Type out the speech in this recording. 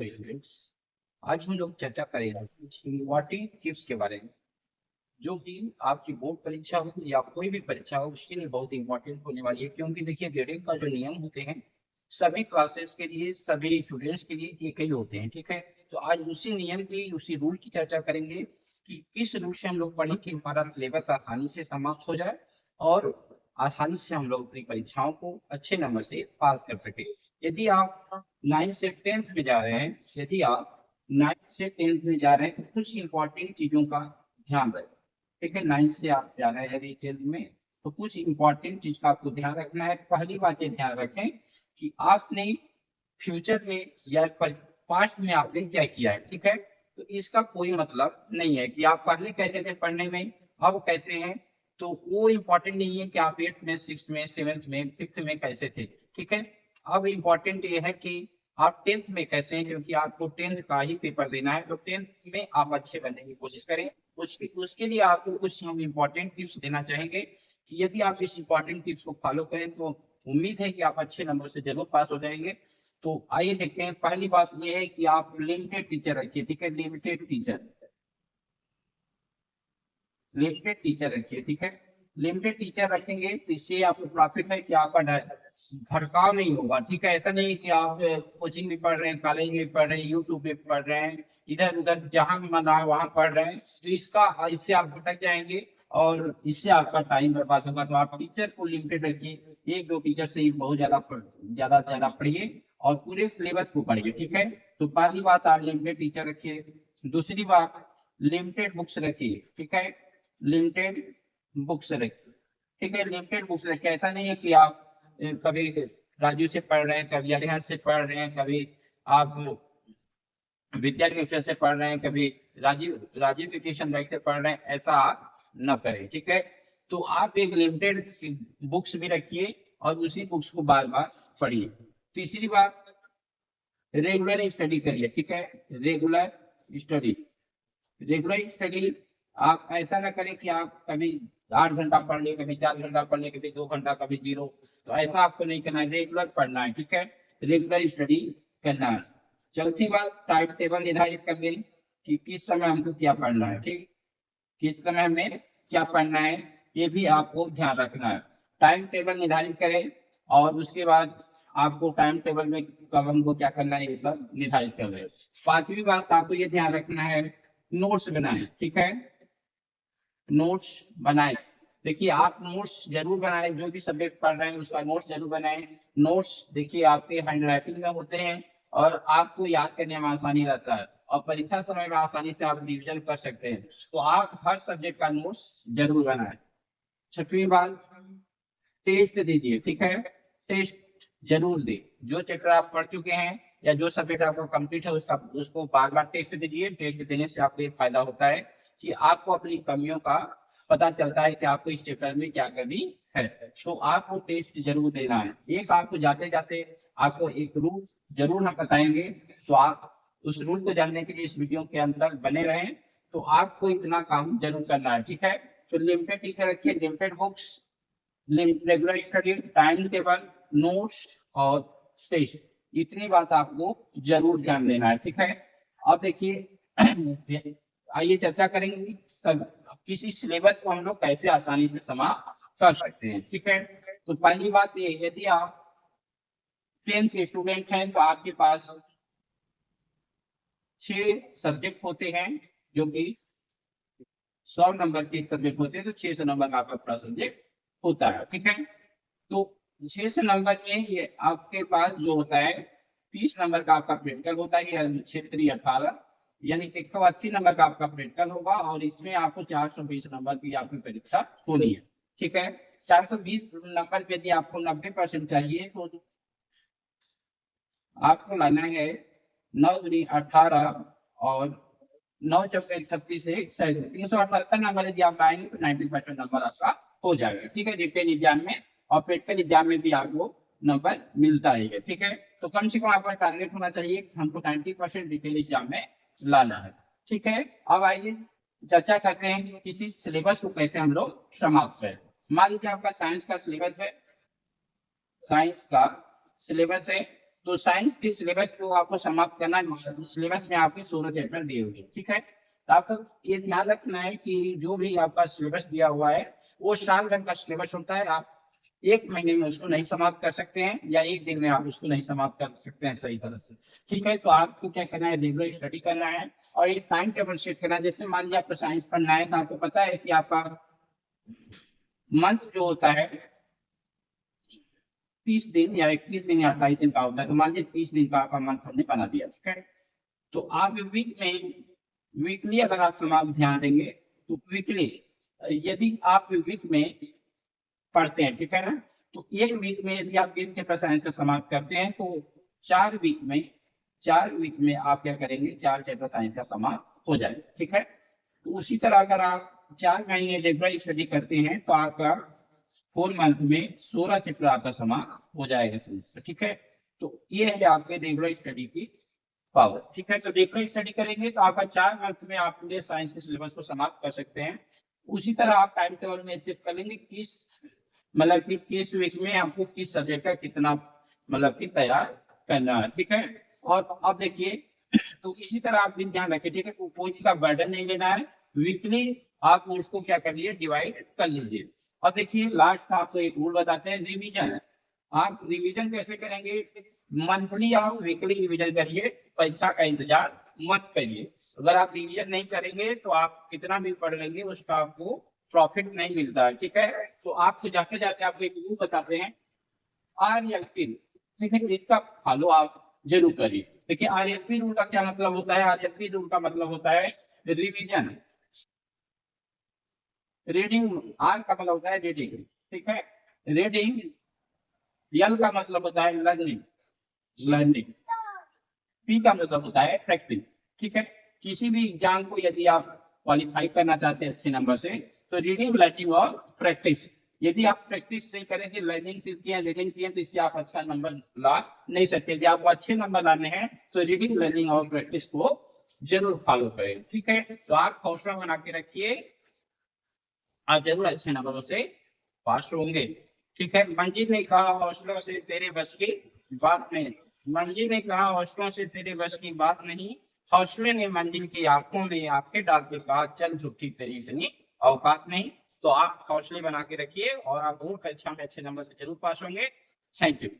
Students, आज हम लोग चर्चा करेंगे कुछ इम्पोर्टेंट टिप्स के बारे में जो कि आपकी बोर्ड परीक्षा हो या कोई भी परीक्षा हो उसके लिए बहुत इंपॉर्टेंट होने वाली है। क्योंकि देखिए ग्रेडिंग का जो नियम होते हैं सभी क्लासेस के लिए सभी स्टूडेंट्स के लिए एक ही होते हैं। ठीक है, तो आज उसी नियम की उसी रूल की चर्चा करेंगे कि किस रूल से हम लोग पढ़ें कि हमारा सिलेबस आसानी से समाप्त हो जाए और आसानी से हम लोग अपनी परीक्षाओं को अच्छे नंबर से पास कर सके। यदि आप 9th से 10th में जा रहे हैं यदि आप 9th से 10th में जा रहे हैं तो कुछ इंपॉर्टेंट चीजों का ध्यान रखें। ठीक है, 9th से आप जा रहे हैं यदि 10th में तो कुछ इंपॉर्टेंट चीज का आपको ध्यान रखना है। पहली बात ये ध्यान रखें कि आपने फ्यूचर में या पास्ट में आपने क्या किया है। ठीक है, तो इसका कोई मतलब नहीं है कि आप पहले कैसे थे पढ़ने में अब कैसे हैं। तो वो इम्पोर्टेंट नहीं है कि आप 8th में 6th में 7th में 5th में कैसे थे। ठीक है, अब इम्पोर्टेंट ये है कि आप 10th में कैसे हैं, क्योंकि आपको 10th का ही पेपर देना है। तो 10th में आप अच्छे बनने की कोशिश करें। उसके लिए आपको कुछ हम इम्पोर्टेंट टिप्स देना चाहेंगे कि यदि आप इस इम्पोर्टेंट टिप्स को फॉलो करें तो उम्मीद है कि आप अच्छे नंबर से जरूर पास हो जाएंगे। तो आइए देखते हैं। पहली बात यह है कि आप लिमिटेड टीचर रखिए। ठीक है, लिमिटेड टीचर रखिए। ठीक है, लिमिटेड टीचर रखेंगे तो इससे आपको प्रॉफिट है कि आपका भटकाव नहीं होगा। ठीक है, ऐसा नहीं कि आप कोचिंग में पढ़ रहे हैं, कॉलेज में पढ़ रहे हैं, यूट्यूब में पढ़ रहे हैं, इधर उधर जहां भी मन रहा है वहां पढ़ रहे हैं, तो इससे आप भटक जाएंगे और इससे आपका टाइम बर्बाद होगा। तो आप टीचर को लिमिटेड रखिए, एक दो टीचर से ही बहुत ज्यादा पढ़िए और पूरे सिलेबस को पढ़िए। ठीक है, तो पहली बात आप लिमिटेड टीचर रखिए। दूसरी बात लिमिटेड बुक्स रखिए। ठीक है, लिमिटेड बुक्स रखिए। ठीक है, लिमिटेड बुक्स रखिए। ऐसा नहीं है कि आप कभी राजू से पढ़ रहे हैं, कभी अरिहंत से पढ़ रहे हैं, कभी आप विद्या के से पढ़ रहे हैं, कभी राजीव एजुकेशन बैंक से पढ़ रहे हैं, ऐसा आप न करें। ठीक है, तो आप एक लिमिटेड बुक्स भी रखिए और उसी बुक्स को बार बार पढ़िए। तीसरी बात रेगुलर स्टडी करिए। ठीक है, रेगुलर स्टडी रेगुलर स्टडी आप ऐसा ना करें कि आप कभी 8 घंटा पढ़ ले, कभी 4 घंटा पढ़ ले, कभी 2 घंटा, कभी 0। तो ऐसा आपको नहीं करना है, रेगुलर पढ़ना है। ठीक है, रेगुलर स्टडी करना है। चौथी बात टाइम टेबल निर्धारित कर दें कि किस समय हमको क्या पढ़ना है। ठीक, किस समय हमें क्या पढ़ना है ये भी आपको ध्यान रखना है। टाइम टेबल निर्धारित करें और उसके बाद आपको टाइम टेबल में कब हमको क्या करना है ये सब निर्धारित कर रहे हैं। पांचवी बात आपको ये ध्यान रखना है नोट्स बनाए। ठीक है, नोट्स बनाए। देखिए आप नोट्स जरूर बनाए, जो भी सब्जेक्ट पढ़ रहे हैं उसका नोट्स जरूर बनाए। नोट्स देखिए आपके हैंड राइटिंग में होते हैं और आपको याद करने में आसानी रहता है और परीक्षा समय में आसानी से आप रिविजन कर सकते हैं। तो आप हर सब्जेक्ट का नोट्स जरूर बनाए। छठवीं बात टेस्ट दीजिए। ठीक है, टेस्ट जरूर दे। जो चैप्टर आप पढ़ चुके हैं या जो सब्जेक्ट आपका कंप्लीट है उसको बार बार टेस्ट दीजिए। टेस्ट देने से आपको ये फायदा होता है कि आपको अपनी कमियों का पता चलता है कि आपको इस चैप्टर में क्या कमी है। तो आपको टेस्ट जरूर देना है। एक आपको जाते जाते आपको एक रूल जरूर हम बताएंगे, तो आप उस रूल को जानने के लिए इस वीडियो के अंदर बने रहें। तो आपको इतना काम जरूर करना है। ठीक है, तो लिमिटेड टीचर रखिए, limited books, regular study, time table, notes और टेस्ट, इतनी बात आपको जरूर ध्यान देना है। ठीक है, अब देखिए आइए चर्चा करेंगे कि किसी सिलेबस को हम लोग कैसे आसानी से समाप्त कर सकते हैं। ठीक है, तो पहली बात ये, यदि आप 10th के स्टूडेंट हैं तो आपके पास 6 सब्जेक्ट होते हैं जो कि 100 नंबर के एक सब्जेक्ट होते हैं, तो 600 नंबर का आपका पूरा सब्जेक्ट होता है। ठीक है, तो 600 नंबर में ये आपके पास जो होता है 30 नंबर का आपका प्रैक्टिकल होता है, या क्षेत्रीय 18, यानी 180 नंबर का आपका प्रैक्टिकल होगा और इसमें आपको 420 नंबर की आपकी परीक्षा होनी है। ठीक है, 420 नंबर पे यदि आपको 90% चाहिए तो आपको लाना है 9 दूनी 18 और 9 चौके 36 से 378 नंबर यदि आप लाएंगे तो 90% नंबर आपका हो जाएगा। ठीक है, रिटेन एग्जाम में और प्रैक्टिकल एग्जाम में भी आपको नंबर मिलता है। ठीक है, तो कम से कम आपका टारगेट होना चाहिए कि हमको 90% रिटेन एग्जाम में लाना है। ठीक है, अब आइए चर्चा करते हैं कि किसी सिलेबस को कैसे हम लोग समाप्त करें। मान लीजिए आपका साइंस का सिलेबस है, साइंस का सिलेबस है तो साइंस के सिलेबस को आपको समाप्त करना है। सिलेबस में आपके 16 चैप्टर दिए हुए हैं, ठीक है। तो आपको ये ध्यान रखना है कि जो भी आपका सिलेबस दिया हुआ है वो साल भर का सिलेबस होता है। आप एक महीने में उसको नहीं समाप्त कर सकते हैं, या एक दिन में आप उसको नहीं समाप्त कर सकते हैं सही तरह से, ठीक है। तो आपको क्या करना है, रेगुलर स्टडी करना है और एक टाइम टेबल सेट करना है। जैसे मान लीजिए आपको साइंस पढ़ना है, तो आपको पता है कि आपका मंथ जो होता है 30 दिन या 21 दिन या 28 दिन का होता है। तो मान लीजिए 30 दिन का आपका मंथ हमने बना दिया, ठीक है। तो आप वीकली अगर आप समाप्त ध्यान देंगे तो वीकली, यदि आप वीक में पढ़ते हैं, ठीक है ना, तो एक वीक में यदि आप एक चैप्टर साइंस का समाप्त करते हैं तो 4 वीक में आप क्या करेंगे, 4 चैप्टर साइंस का समाप्त हो जाए, ठीक है। तो उसी तरह अगर आप 4 महीने रेगुलर स्टडी करते हैं तो आपका 4 मंथ में 16 चैप्टर आपका समाप्त हो जाएगा सेमेस्टर, ठीक है। तो ये है आपके रेगुलर स्टडी की पावर, ठीक है। तो रेगुलर स्टडी करेंगे तो आपका 4 मंथ में आप पूरे साइंस के सिलेबस को समाप्त कर सकते हैं। उसी तरह आप टाइम टेबल में सेट कर लेंगे किस वीक में आपको किस सब्जेक्ट का कितना कि तैयार करना है, ठीक है। और अब देखिए, तो इसी तरह आप भी ध्यान रखिए, ठीक है। कोई चीज का बर्डन नहीं लेना है, वीकली आप उसको क्या कर लीजिए, डिवाइड कर लीजिए। और देखिए लास्ट आपको एक रूल बताते हैं, रिवीजन। आप रिवीजन कैसे करेंगे, मंथली आप वीकली रिवीजन करिए, परीक्षा का इंतजार मत करिए। अगर आप रिवीजन नहीं करेंगे तो आप कितना भी पढ़ लेंगे उसका आपको प्रॉफिट नहीं मिलता है, ठीक है। तो आपको जाते जाते आपको एक रूल बताते हैं, RLP, ठीक है। इसका फॉलो आप जरूर करिए। देखिए RLP रूल का क्या मतलब होता है, RLP रूल का मतलब होता है रिवीजन, रीडिंग। आर का मतलब होता है रीडिंग, ठीक है, रीडिंग। यल का मतलब होता है लर्निंग, लर्निंग। पी का मतलब होता है प्रैक्टिस, ठीक है। किसी भी एग्जाम को यदि आप क्वालिफाई करना चाहते हैं अच्छे नंबर से, तो रीडिंग, लर्निंग और प्रैक्टिस। यदि आप प्रैक्टिस नहीं करेंगे, लर्निंग सिर्फ किया, रीडिंग किया, तो इससे आप अच्छा नंबर ला नहीं सकते। यदि आपको अच्छे नंबर लाने हैं तो रीडिंग, लर्निंग और प्रैक्टिस को जरूर फॉलो करें, ठीक है। तो आप हौसला बना के रखिए, आप जरूर अच्छे नंबरों से पास होंगे, ठीक है। मंजिल ने कहा हौसलों से तेरे बस की बात नहीं, मंजिल ने कहा हौसलों से तेरे बस की बात नहीं, हौसले ने मंजिल की आंखों में आंखें डाल के कहा चल झूठी तेरी इतनी औकात नहीं। तो आप हौसले बना के रखिए और आप बोर्ड परीक्षा में अच्छे नंबर से जरूर पास होंगे। Thank you.